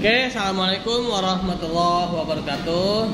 Oke, assalamualaikum warahmatullahi wabarakatuh.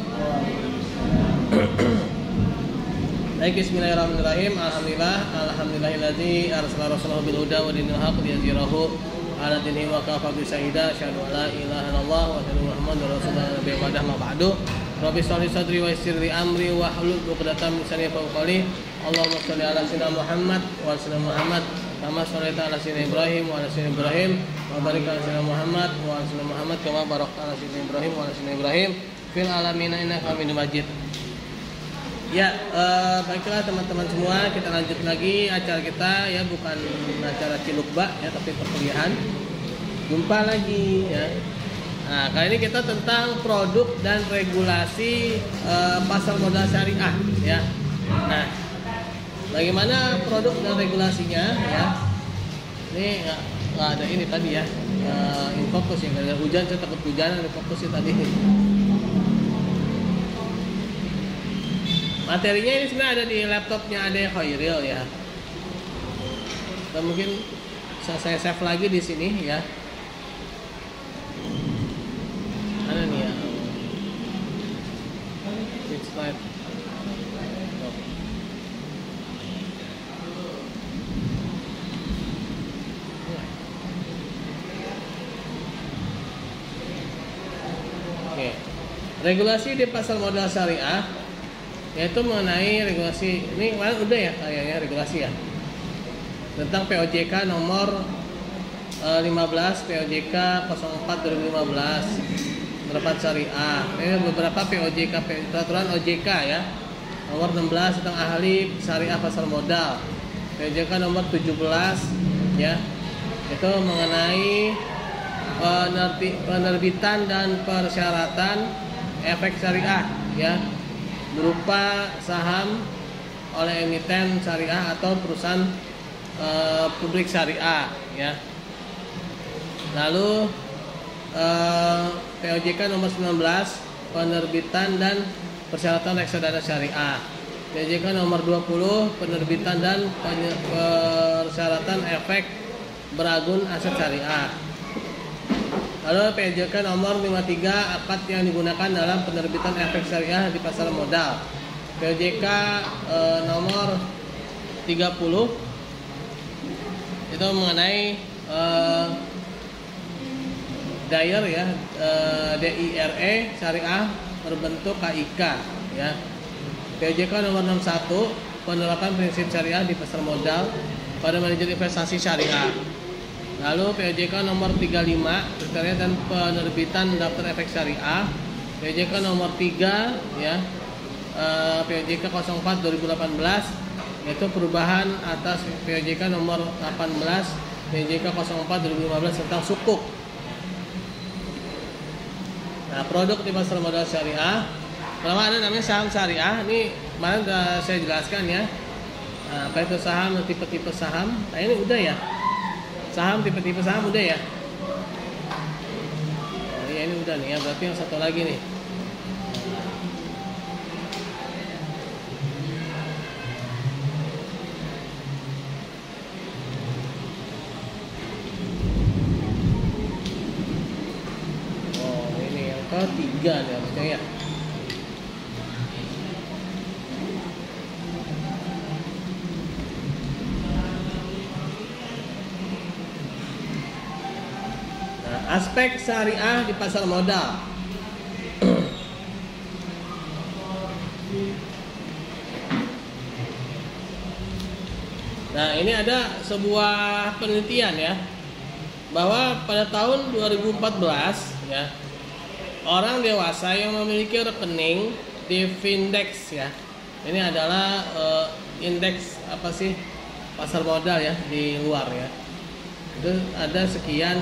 Baik, bismillahirrahmanirrahim. Alhamdulillahilladzi arsala rasulahu bil huda wa dinil haqq liyuzhirahu 'ala dinihi wa kafa bi syahida asyhadu an la ilaha illallah wa asyhadu anna muhammadar rasulullah nabiyyu ba'da ma ba'du. Rabbi shrah li sadri wa yassir li amri wa hlul 'uqdatam min lisani yafqahu qawli. Allahumma shalli ala sayyidina Muhammad wa ala sayyidina Muhammad kama shallaita ala sayyidina Ibrahim wa ala sayyidina Ibrahim wa barik ala sayyidina Muhammad wa ala sayyidina Muhammad kama barakta ala sayyidina Ibrahim wa ala sayyidina Ibrahim fil alamin innaka Hamidum Majid. Ya, baiklah teman-teman semua, kita lanjut lagi acara kita ya, bukan acara Cilukba ya, tapi perkuliahan. Jumpa lagi ya. Nah, kali ini kita tentang produk dan regulasi pasar modal syariah ya. Nah, bagaimana produk dan regulasinya ya? Ini nggak ada ini tadi ya, infokus ya, karena hujan saya takut hujan, ada fokusnya tadi. Materinya ini sebenarnya ada di laptopnya Ade Khairil ya. Dan mungkin bisa saya save lagi di sini ya. Mana nih ya? Which slide? Oke. Regulasi di pasar modal syariah, yaitu mengenai regulasi ini kemarin udah ya kayaknya regulasi ya tentang POJK nomor 15 POJK 04 2015 penerapan syariah. Ini beberapa POJK peraturan OJK ya, nomor 16 tentang ahli syariah pasar modal, POJK nomor 17 ya, itu mengenai penerbitan dan persyaratan efek syariah ya, berupa saham oleh emiten syariah atau perusahaan publik syariah ya. Lalu POJK nomor 19 penerbitan dan persyaratan reksadana syariah. POJK nomor 20 penerbitan dan persyaratan efek beragun aset syariah. Lalu POJK nomor 53 akad yang digunakan dalam penerbitan efek syariah di pasar modal. POJK nomor 30 itu mengenai DIRE ya, DIRE syariah berbentuk KIK ya. POJK nomor 61 penerapan prinsip syariah di pasar modal pada manajer investasi syariah. Lalu POJK nomor 35 kriteria dan penerbitan daftar efek syariah. POJK nomor 3 ya, POJK 04 2018 yaitu perubahan atas POJK nomor 18 POJK 04 2015 tentang sukuk. Nah, produk di pasar modal syariah, pertama ada namanya saham syariah. Ini kemarin sudah saya jelaskan ya. Nah, apa itu saham, tipe-tipe saham. Nah, ini udah ya. Saham, tipe-tipe saham udah ya. Oh iya, ini udah nih ya, berarti yang satu lagi nih. Oh, ini yang ketiga nih harusnya ya. Aspek syariah di pasar modal. Nah, ini ada sebuah penelitian ya, bahwa pada tahun 2014 ya, orang dewasa yang memiliki rekening di Findex ya, ini adalah indeks apa sih pasar modal ya di luar ya. Itu ada sekian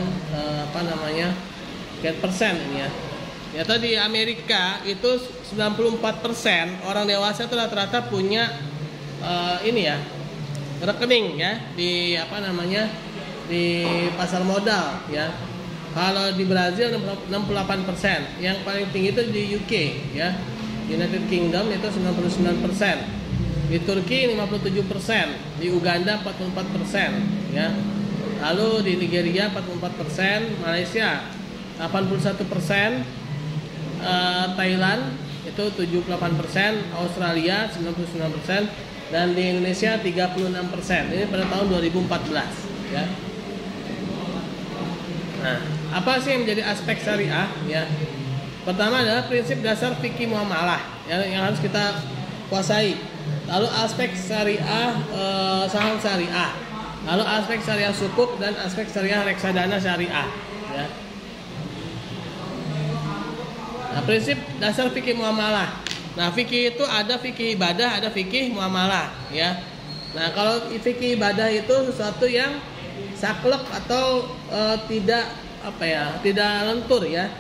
sekian persen ini ya. Ternyata di Amerika itu 94% orang dewasa itu rata-rata punya ini ya, rekening ya di di pasar modal ya. Kalau di Brazil 68%, yang paling tinggi itu di UK ya, United Kingdom itu 99%, di Turki 57%, di Uganda 44% ya. Lalu di Nigeria 44%, Malaysia 81%, Thailand itu 78%, Australia 99%, dan di Indonesia 36%. Ini pada tahun 2014 ya. Nah, apa sih yang menjadi aspek syariah ya? Pertama adalah prinsip dasar fikih muamalah ya, yang harus kita kuasai. Lalu aspek syariah saham syariah. Lalu aspek syariah sukuk dan aspek syariah reksadana syariah ya. Nah, prinsip dasar fikih muamalah. Nah, fikih itu ada fikih ibadah, ada fikih muamalah ya. Nah, kalau fikih ibadah itu sesuatu yang saklek atau tidak lentur ya.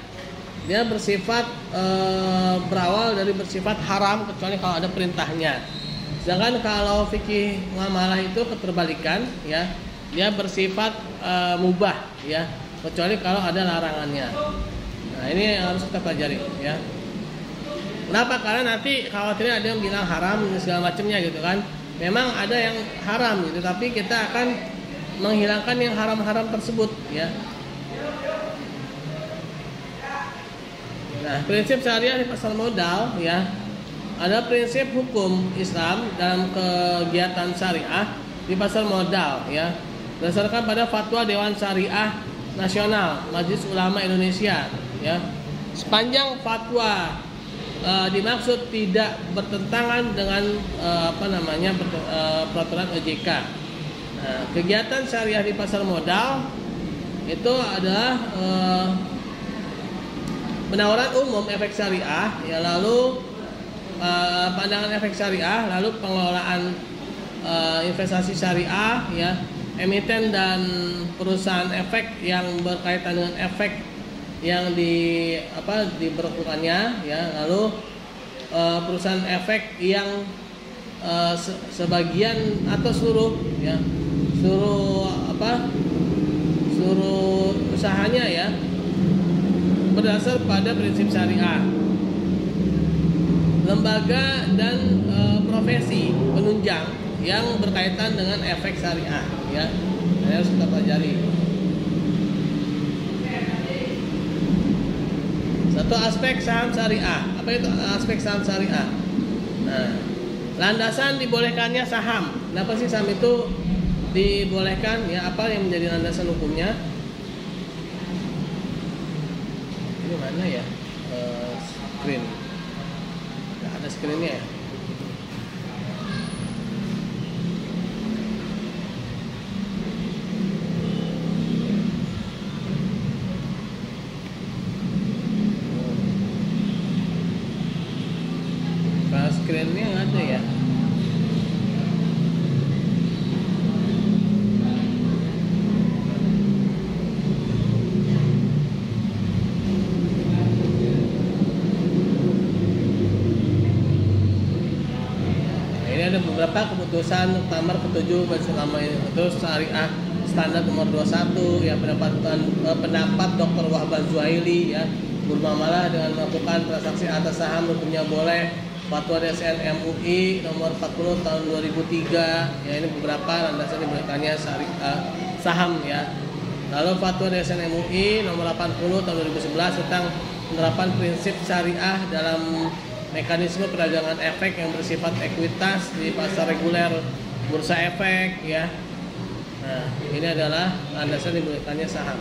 Dia bersifat berawal dari bersifat haram kecuali kalau ada perintahnya. Sedangkan kalau fikih muamalah itu keterbalikan ya, dia bersifat mubah ya, kecuali kalau ada larangannya. Nah, ini yang harus kita pelajari ya. Kenapa? Karena nanti khawatirnya ada yang bilang haram dan segala macamnya gitu kan. Memang ada yang haram gitu, tapi kita akan menghilangkan yang haram-haram tersebut ya. Nah, prinsip syariah di pasar modal ya, ada prinsip hukum Islam dalam kegiatan syariah di pasar modal ya, berdasarkan pada fatwa Dewan Syariah Nasional Majelis Ulama Indonesia ya. Sepanjang fatwa dimaksud tidak bertentangan dengan peraturan OJK. Nah, kegiatan syariah di pasar modal itu adalah penawaran umum efek syariah ya, lalu pandangan efek syariah, lalu pengelolaan investasi syariah ya, emiten dan perusahaan efek yang berkaitan dengan efek yang diberlakukannya ya, lalu perusahaan efek yang sebagian atau seluruh usahanya ya berdasar pada prinsip syariah. Lembaga dan profesi penunjang yang berkaitan dengan efek syariah ya, ini harus kita pelajari. Satu aspek saham syariah. Apa itu aspek saham syariah? Nah, landasan dibolehkannya saham. Kenapa sih saham itu dibolehkan ya? Apa yang menjadi landasan hukumnya? Ini mana ya screen? Nggak ada screennya ya? Kalau screennya nggak ada ya? Beberapa keputusan Muktamar ke-7 Majelis Ulama itu syariah standar nomor 21 ya, pendapat Dr. Wahbah Zuhaili ya, bermuamalah dengan melakukan transaksi atas saham hukumnya boleh. Fatwa DSN MUI nomor 40 tahun 2003 ya, ini beberapa landasan dibolehkannya syariah saham ya. Lalu fatwa DSN MUI nomor 80 tahun 2011 tentang penerapan prinsip syariah dalam mekanisme perdagangan efek yang bersifat ekuitas di pasar reguler bursa efek ya. Nah, ini adalah landasan dibolehkannya saham.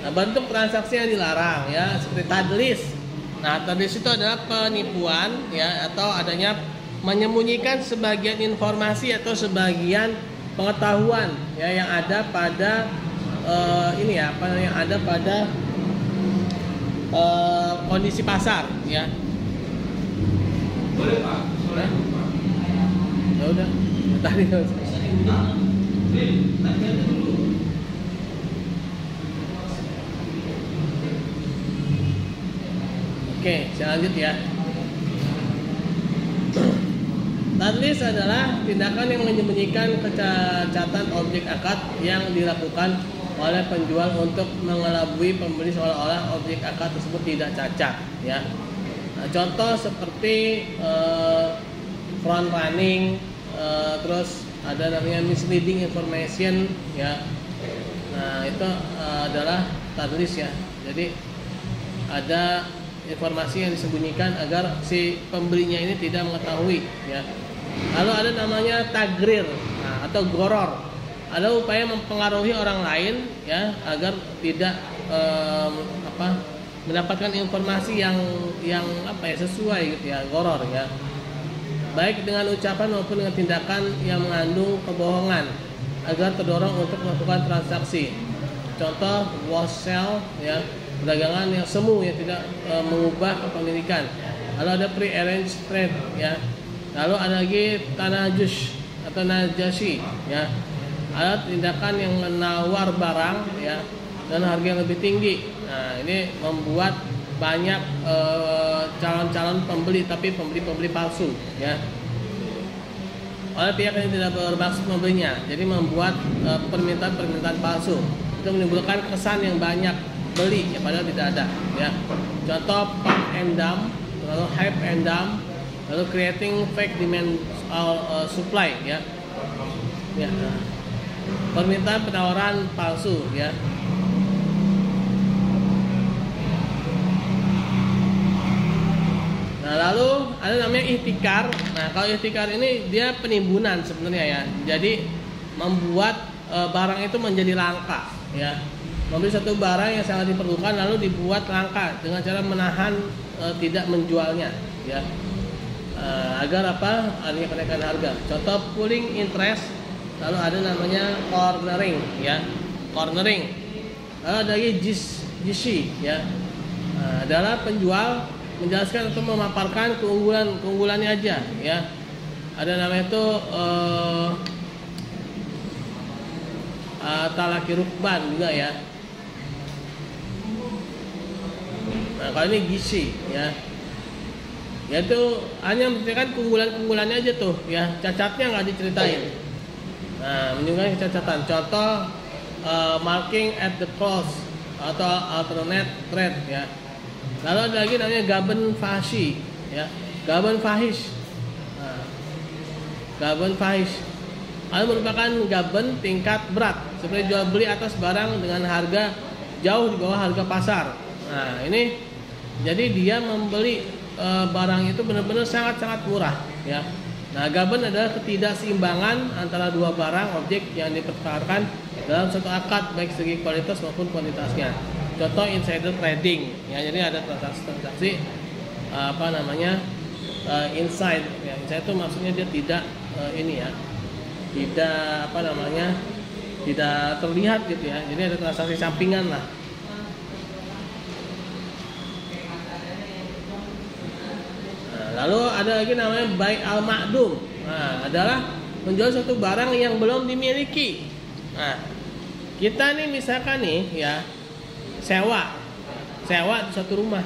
Nah, bentuk transaksi yang dilarang ya, seperti tadlis. Nah, tadlis itu adalah penipuan ya, atau adanya menyembunyikan sebagian informasi atau sebagian pengetahuan ya yang ada pada yang ada pada kondisi pasar ya. Boleh Pak. Boleh. Ya udah. Tadi Oke, saya lanjut ya. Tadlis adalah tindakan yang menyembunyikan kecacatan objek akad yang dilakukan oleh penjual untuk mengelabui pembeli seolah-olah objek akad tersebut tidak cacat ya. Nah, contoh seperti front running, terus ada namanya misleading information ya. Nah, itu adalah tadlis ya. Jadi ada informasi yang disembunyikan agar si pembelinya ini tidak mengetahui ya. Lalu ada namanya tagrir atau goror. Ada upaya mempengaruhi orang lain ya agar tidak mendapatkan informasi yang sesuai gitu ya, goror ya. Baik dengan ucapan maupun dengan tindakan yang mengandung kebohongan agar terdorong untuk melakukan transaksi. Contoh wash sale ya, perdagangan yang semu yang tidak mengubah kepemilikan. Lalu ada pre-arranged trade ya. Lalu ada lagi tanajus atau najashi ya. Ada tindakan yang menawar barang ya dan harga yang lebih tinggi. Nah, ini membuat banyak calon-calon pembeli tapi pembeli palsu ya. Oleh pihak yang tidak bermaksud membelinya. Jadi membuat permintaan palsu. Itu menimbulkan kesan yang banyak beli ya padahal tidak ada ya. Contoh pump and dump, lalu hype and dump, lalu creating fake demand supply ya. Ya. Permintaan penawaran palsu ya. Nah, lalu ada namanya ihtikar. Nah, kalau ihtikar ini dia penimbunan sebenarnya ya. Jadi membuat barang itu menjadi langka ya. Membeli satu barang yang sangat diperlukan lalu dibuat langka dengan cara menahan tidak menjualnya ya. Agar apa? Adanya kenaikan harga. Contoh pooling interest. Lalu ada namanya cornering ya. Cornering. Lalu ada lagi GC ya. Adalah penjual menjelaskan atau memaparkan keunggulannya aja ya. Ada namanya itu talaki rukban juga ya. Nah, kalau ini gizi ya. Yaitu hanya menceritakan keunggulannya aja tuh ya, cacatnya nggak diceritain. Nah, menunjukkan kecacatan. Contoh marking at the close atau alternate trade ya. Lalu ada lagi namanya gaben fahish ya. Gaben fahish. Nah, gaben fahish. Merupakan gaben tingkat berat, seperti jual beli atas barang dengan harga jauh di bawah harga pasar. Nah, ini jadi dia membeli barang itu benar-benar sangat-sangat murah ya. Nah, gaben adalah ketidakseimbangan antara dua barang objek yang dipertaruhkan dalam satu akad baik segi kualitas maupun kuantitasnya. Contoh insider trading ya, jadi ada transaksi inside ya. Inside itu maksudnya dia tidak tidak terlihat gitu ya. Jadi ada transaksi sampingan lah. Nah, lalu ada lagi namanya buy al ma'dum. Nah, adalah menjual suatu barang yang belum dimiliki. Nah, kita nih misalkan nih ya sewa di suatu rumah.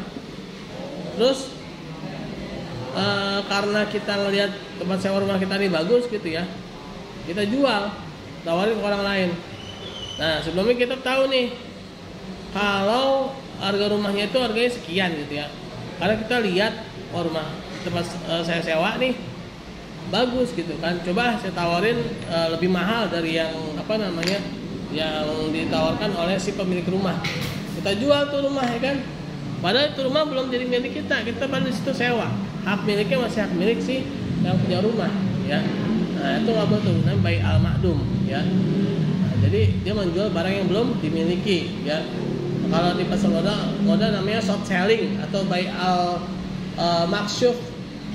Terus karena kita ngelihat tempat sewa rumah kita ini bagus gitu ya, kita jual, tawarin ke orang lain. Nah, sebelumnya kita tahu nih kalau harga rumahnya itu harganya sekian gitu ya. Karena kita lihat rumah tempat saya sewa nih bagus gitu kan. Coba saya tawarin lebih mahal dari yang yang ditawarkan oleh si pemilik rumah. Kita jual tuh rumah ya kan. Padahal itu rumah belum jadi milik kita. Kita pada situ sewa. Hak miliknya masih hak milik si yang punya rumah ya. Nah, itu nggak boleh tuh, namanya buy al ma'dum ya. Nah, jadi dia menjual barang yang belum dimiliki ya. Kalau di pasar modal namanya short selling atau buy al maksyuf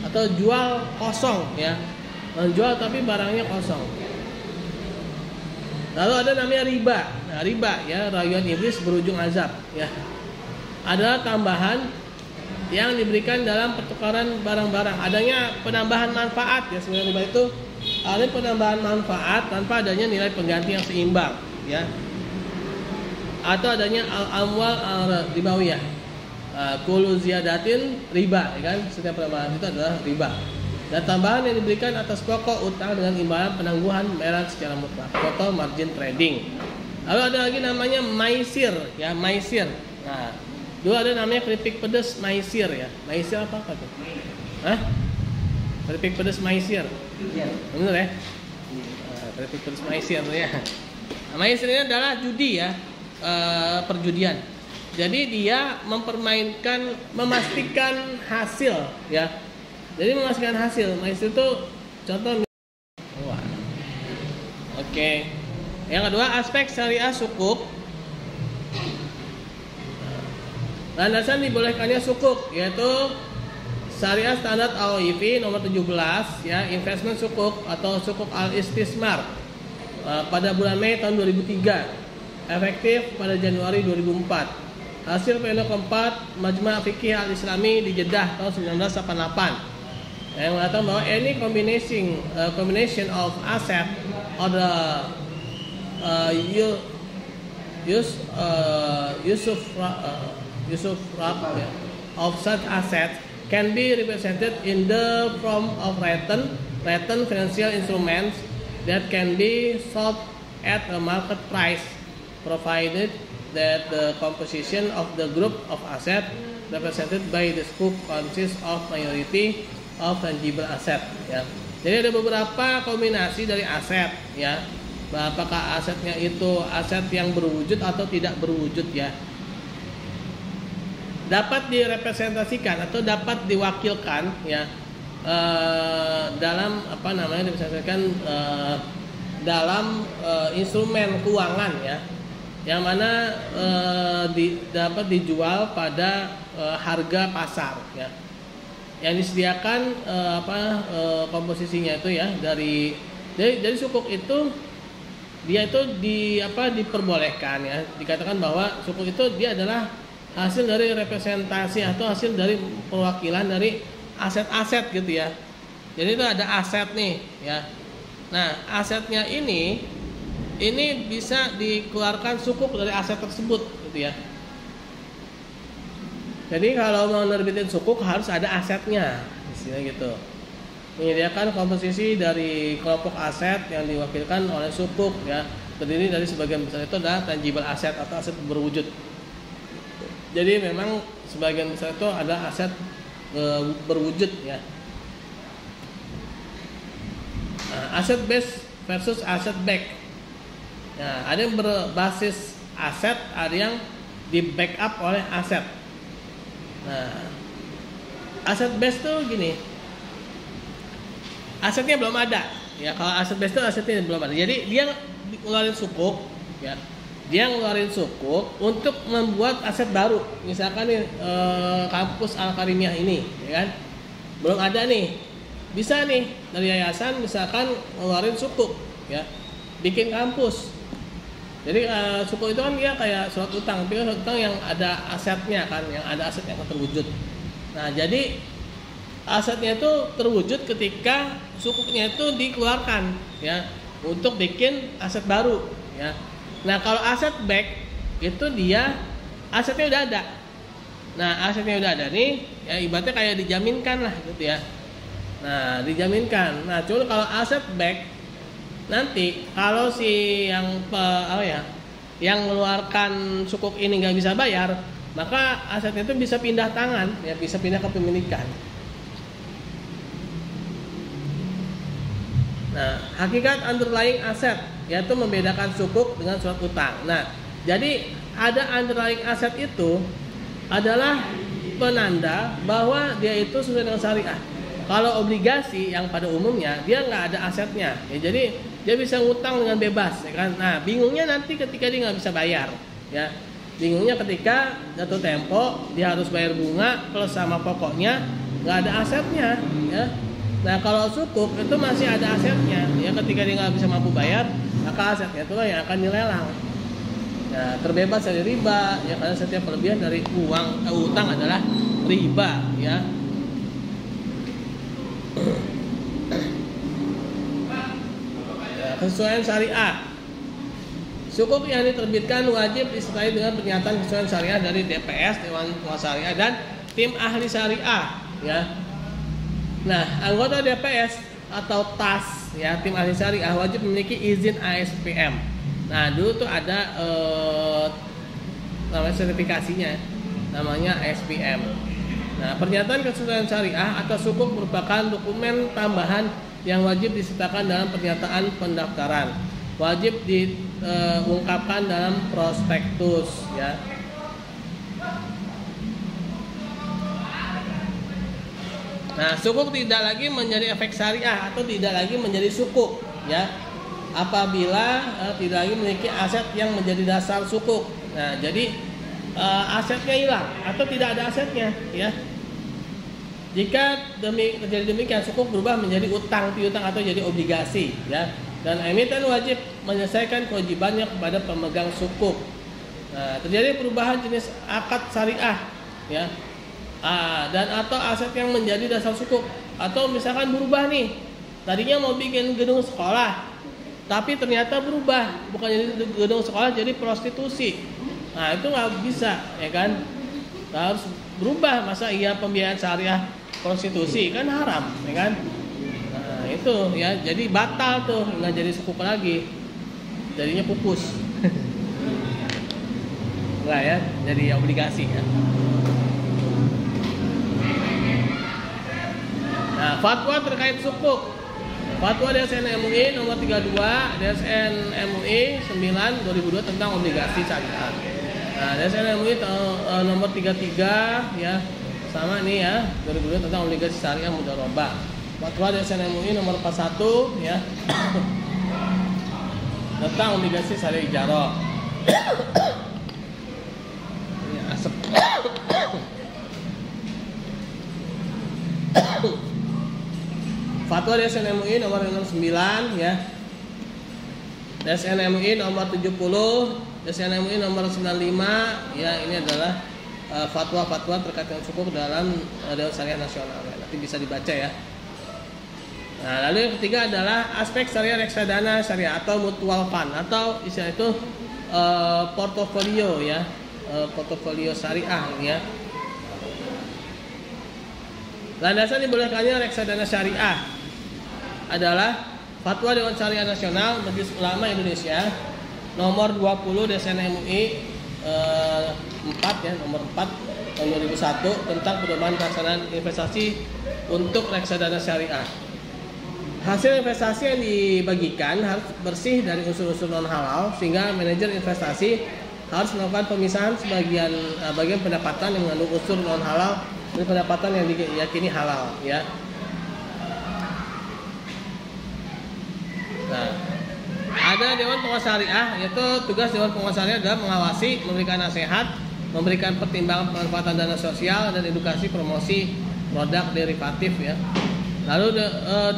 atau jual kosong ya. Menjual tapi barangnya kosong. Lalu ada namanya riba. Nah, riba ya, rayuan iblis berujung azab ya. Adalah tambahan yang diberikan dalam pertukaran barang-barang. Adanya penambahan manfaat ya, sebenarnya riba itu ada penambahan manfaat tanpa adanya nilai pengganti yang seimbang ya. Atau adanya al-amwal al-ribawiyah. Kullu ziyadatin riba ya kan, setiap penambahan itu adalah riba. Dan tambahan yang diberikan atas pokok utang dengan imbalan penangguhan pembayaran secara mutlak. Contoh margin trading. Lalu ada lagi namanya maisir ya, maisir. Nah, dulu ada namanya keripik pedas maisir ya. Maisir apa tuh? Hah? Keripik pedas maisir. Iya. Benar ya? Keripik pedas maisir ya. Nah, maisir ini adalah judi ya. perjudian. Jadi dia memastikan hasil, ya. Jadi memastikan hasil. Nah itu contoh. Oke. Yang kedua, aspek syariah sukuk. Landasan dibolehkannya sukuk yaitu Syariah Standar AOIV nomor 17, ya, investment sukuk atau sukuk al-istismar pada bulan Mei tahun 2003, efektif pada Januari 2004. Hasil pleno keempat Majma' Fiqih Al-Islami di Jeddah tahun 1988 yang mengatakan bahwa any combination of asset or the of such assets can be represented in the form of written financial instruments that can be sold at a market price, provided that the composition of the group of assets represented by the sukuk consists of majority of tangible asset, ya. Jadi ada beberapa kombinasi dari aset, ya. Apakah asetnya itu aset yang berwujud atau tidak berwujud, ya. Dapat direpresentasikan atau dapat diwakilkan, ya, dalam direpresentasikan dalam instrumen keuangan, ya, yang mana dapat dijual pada harga pasar, ya, yang disediakan komposisinya itu, ya, dari sukuk itu dia itu diperbolehkan, ya, dikatakan bahwa sukuk itu dia adalah hasil dari representasi atau hasil dari perwakilan dari aset-aset, gitu, ya. Jadi itu ada aset nih, ya. Nah, asetnya ini bisa dikeluarkan sukuk dari aset tersebut, gitu, ya. Jadi kalau mau nerbitin sukuk harus ada asetnya, istilah gitu. Menyediakan komposisi dari kelompok aset yang diwakilkan oleh sukuk, ya, terdiri dari sebagian besar itu adalah tangible aset atau aset berwujud. Jadi memang sebagian besar itu adalah aset berwujud, ya. Nah, aset base versus aset back. Nah, ada yang berbasis aset, ada yang di backup oleh aset. Nah, aset base tuh gini, asetnya belum ada, ya. Kalau aset base itu asetnya belum ada, jadi dia ngeluarin sukuk, ya. Dia ngeluarin sukuk untuk membuat aset baru. Misalkan nih kampus Al-Karimiyah ini, ya kan, belum ada nih, bisa nih dari yayasan misalkan ngeluarin sukuk, ya, bikin kampus. Jadi sukuk itu kan dia kayak surat utang, tapi surat utang yang ada asetnya kan, yang ada aset yang terwujud. Nah, jadi asetnya itu terwujud ketika sukuknya itu dikeluarkan, ya, untuk bikin aset baru, ya. Nah, kalau aset back itu dia asetnya udah ada. Nah, asetnya udah ada nih, ya, ibaratnya kayak dijaminkan lah, gitu, ya. Nah, dijaminkan. Nah, cuma kalau aset back nanti kalau si yang mengeluarkan sukuk ini nggak bisa bayar, maka asetnya itu bisa pindah tangan, ya, bisa pindah kepemilikan. Nah, hakikat underlying aset yaitu membedakan sukuk dengan surat utang. Nah, jadi ada underlying aset itu adalah penanda bahwa dia itu sesuai dengan syariah. Kalau obligasi yang pada umumnya dia nggak ada asetnya, ya, jadi dia bisa ngutang dengan bebas, ya kan. Nah, bingungnya nanti ketika dia nggak bisa bayar, ya. Bingungnya ketika jatuh tempo dia harus bayar bunga plus sama pokoknya, nggak ada asetnya, ya. Nah, kalau sukuk itu masih ada asetnya, ya, ketika dia nggak bisa mampu bayar, maka asetnya itulah yang akan dilelang. Nah, terbebas dari riba, ya, karena setiap kelebihan dari utang adalah riba, ya. Kesesuaian syariah. Sukuk yang diterbitkan wajib disertai dengan pernyataan kesesuaian syariah dari DPS, Dewan Pengawas Syariah, dan tim ahli syariah, ya. Nah, anggota DPS atau TAS, ya, tim ahli syariah wajib memiliki izin ASPM. Nah, dulu tuh ada namanya sertifikasinya, namanya ASPM. Nah, pernyataan kesesuaian syariah atau sukuk merupakan dokumen tambahan yang wajib disertakan dalam pernyataan pendaftaran. wajib diungkapkan dalam prospektus ya. Nah, sukuk tidak lagi menjadi efek syariah atau tidak lagi menjadi sukuk ya. Apabila tidak lagi memiliki aset yang menjadi dasar sukuk. Nah, jadi asetnya hilang atau tidak ada asetnya ya. Jika terjadi demikian, sukuk berubah menjadi utang piutang atau jadi obligasi ya. Dan emiten wajib menyelesaikan kewajibannya kepada pemegang sukuk. Nah, terjadi perubahan jenis akad syariah ya. Dan atau aset yang menjadi dasar sukuk, atau misalkan berubah nih, tadinya mau bikin gedung sekolah tapi ternyata berubah, bukan jadi gedung sekolah jadi prostitusi. Nah, itu nggak bisa ya kan, harus berubah. Masa iya pembiayaan syariah prostitusi, kan haram ya kan. Nah, itu ya, jadi batal tuh, nggak jadi sukuk lagi, jadinya pupus. Nggak ya, jadi obligasi ya. Nah, fatwa terkait sukuk. Fatwa DSN MUI nomor 32, DSN MUI 9 2002 tentang obligasi syariah. Nah, DSN MUI nomor 33 ya, sama nih ya, 2002 tentang obligasi syariah mudharabah. Fatwa DSN MUI nomor 41 ya, tentang obligasi syariah ijarah. Ini asap. Fatwa DSN MUI nomor 9 ya. DSN MUI nomor 70, DSN MUI nomor 95 ya, ini adalah fatwa-fatwa terkait dengan sukuk dalam Dewan Syariah Nasional ya. Nanti bisa dibaca ya. Nah, lalu yang ketiga adalah aspek syariah reksadana syariah atau mutual fund, atau istilah itu portofolio ya, portofolio syariah ya. Landasan dibolehkannya reksadana syariah adalah Fatwa Dewan Syariah Nasional Majelis Ulama Indonesia nomor 20 DSN MUI 4 ya, nomor 4 tahun 2001 tentang pedoman pelaksanaan investasi untuk reksadana syariah. Hasil investasi yang dibagikan harus bersih dari unsur-unsur non halal, sehingga manajer investasi harus melakukan pemisahan bagian pendapatan yang mengandung unsur non halal dari pendapatan yang diyakini halal ya. Nah, ada Dewan Pengawas Syariah, yaitu tugas Dewan Pengawas Syariah adalah mengawasi, memberikan nasihat, memberikan pertimbangan pemanfaatan dana sosial, dan edukasi promosi produk derivatif ya. Lalu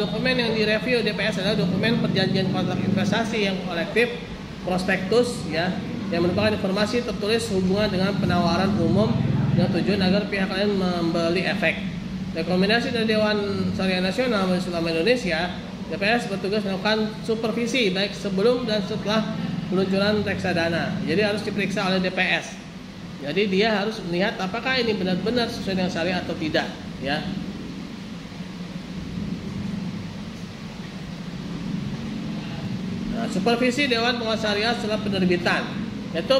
dokumen yang direview DPS adalah dokumen perjanjian kontrak investasi yang kolektif, prospektus ya, yang merupakan informasi tertulis hubungan dengan penawaran umum dengan tujuan agar pihak lain membeli efek. Rekomendasi dari Dewan Syariah Nasional Majelis Ulama Indonesia, DPS bertugas melakukan supervisi baik sebelum dan setelah peluncuran reksadana. Jadi harus diperiksa oleh DPS. Jadi dia harus melihat apakah ini benar-benar sesuai dengan syariah atau tidak ya. Nah, supervisi Dewan Pengawas Syariah setelah penerbitan, yaitu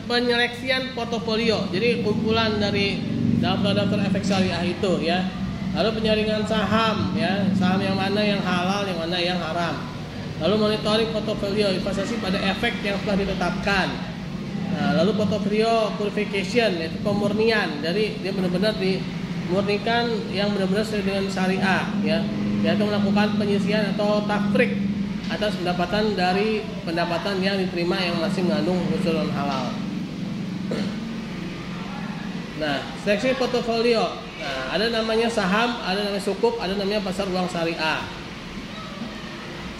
penyeleksian portofolio. Jadi kumpulan dari daftar-daftar efek syariah itu ya. Lalu penyaringan saham ya, saham yang mana yang halal, yang mana yang haram. Lalu monitoring portofolio investasi pada efek yang telah ditetapkan. Nah, lalu portofolio purification, yaitu pemurnian. Jadi dia benar-benar dimurnikan yang benar-benar sesuai dengan syariah ya. Yaitu melakukan penyisian atau tafrik atas pendapatan dari pendapatan yang diterima yang masih mengandung unsur non halal. Nah, seleksi portofolio. Nah, ada namanya saham, ada namanya sukuk, ada namanya pasar uang syariah.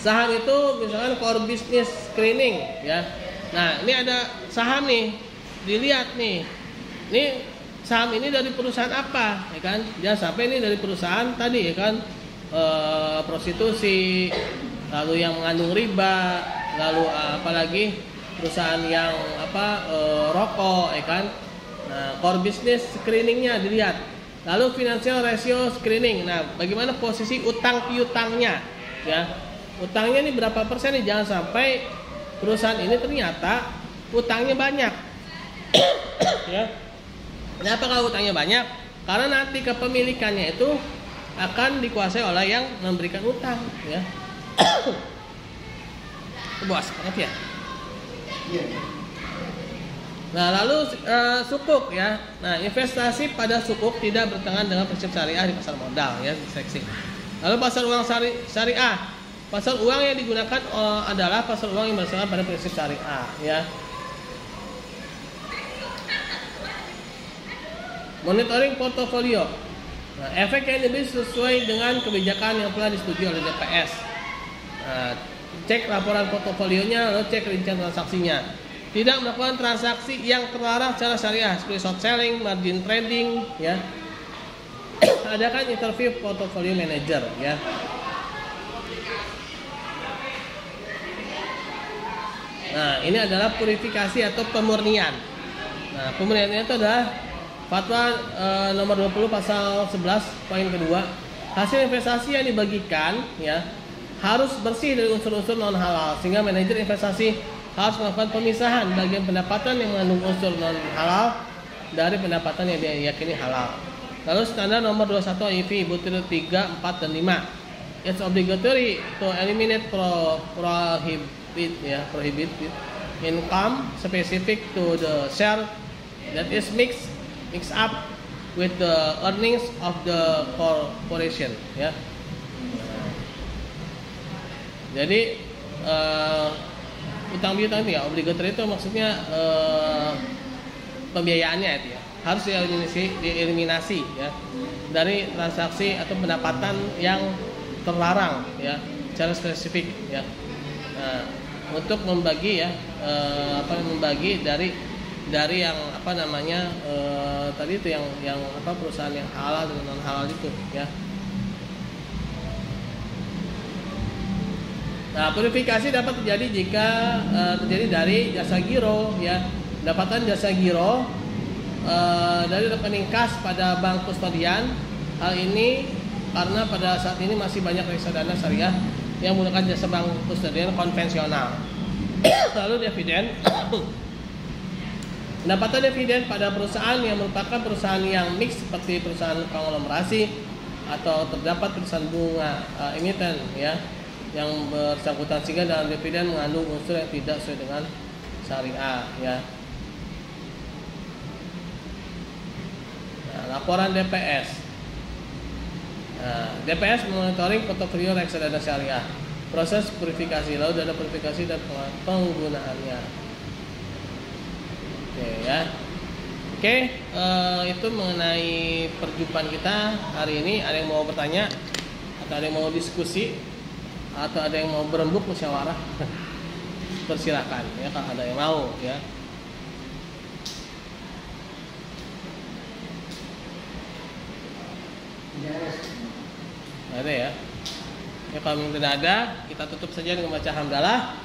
Saham itu misalkan core business screening ya. Nah, ini ada saham nih, dilihat nih. Ini saham ini dari perusahaan apa, ya kan? Jangan sampai ini dari perusahaan tadi ya kan, prostitusi, lalu yang mengandung riba, lalu apalagi perusahaan yang rokok, ya kan? Nah, core business screeningnya dilihat. Lalu financial ratio screening. Nah, bagaimana posisi utang piutangnya? Ya, utangnya ini berapa persen nih? Jangan sampai perusahaan ini ternyata utangnya banyak. Ya. Kenapa kalau utangnya banyak? Karena nanti kepemilikannya itu akan dikuasai oleh yang memberikan utang. Ya. Bos, ngerti ya? Nah, lalu sukuk ya. Nah, investasi pada sukuk tidak bertentangan dengan prinsip syariah di pasar modal ya, seksi. Lalu pasar uang syariah. Pasar uang yang digunakan adalah pasar uang yang berdasarkan pada prinsip syariah ya. Monitoring portofolio. Nah, efek yang lebih sesuai dengan kebijakan yang telah disetujui oleh DPS. Nah, cek laporan portofolionya, lalu cek rincian transaksinya. Tidak melakukan transaksi yang terlarang secara syariah seperti short selling, margin trading, ya. Adakan interview portfolio manager, ya. Nah, ini adalah purifikasi atau pemurnian. Nah, pemurnian itu adalah fatwa nomor 20 pasal 11 poin kedua. Hasil investasi yang dibagikan, ya, harus bersih dari unsur-unsur non halal sehingga manajer investasi harus melakukan pemisahan bagian pendapatan yang mengandung unsur non halal dari pendapatan yang diyakini halal. Lalu standar nomor 21 IFI butir 3, 4 dan 5. It's obligatory to eliminate prohibited income specific to the share that is mixed up with the earnings of the corporation, ya. Jadi utang piutang itu ya, obligatory itu maksudnya pembiayaannya itu ya, harus dieliminasi ya dari transaksi atau pendapatan yang terlarang ya secara spesifik ya. Nah, untuk membagi ya membagi dari yang tadi itu yang perusahaan yang halal dan non halal itu ya. Nah, purifikasi dapat terjadi jika terjadi dari jasa giro ya, pendapatan jasa giro dari rekening kas pada bank kustodian. Hal ini karena pada saat ini masih banyak reksadana syariah yang menggunakan jasa bank kustodian konvensional. Lalu dividen. Pendapatan dividen pada perusahaan yang merupakan perusahaan yang mix seperti perusahaan konglomerasi atau terdapat perusahaan bunga emiten ya, yang bersangkutan sehingga dalam dividen mengandung unsur yang tidak sesuai dengan syariah ya. Nah, laporan DPS. Nah, DPS monitoring portofolio reksadana syariah, proses purifikasi, lalu dana purifikasi dan penggunaannya. Oke ya. Oke, itu mengenai perjumpaan kita hari ini. Ada yang mau bertanya atau ada yang mau diskusi atau ada yang mau berembuk musyawarah, persilakan ya kalau ada yang mau ya. Ada ya. Ya kalau tidak ada, kita tutup saja dengan baca hamdalah.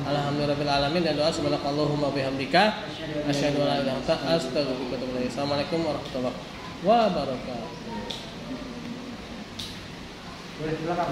Alhamdulillahirabbil alamin dan doa subhanakallahumma bihamdika asyhadu an la ilaha illa anta astaghfiruka wa atubu ilaik. Assalamualaikum warahmatullahi wabarakatuh. Boleh silakan.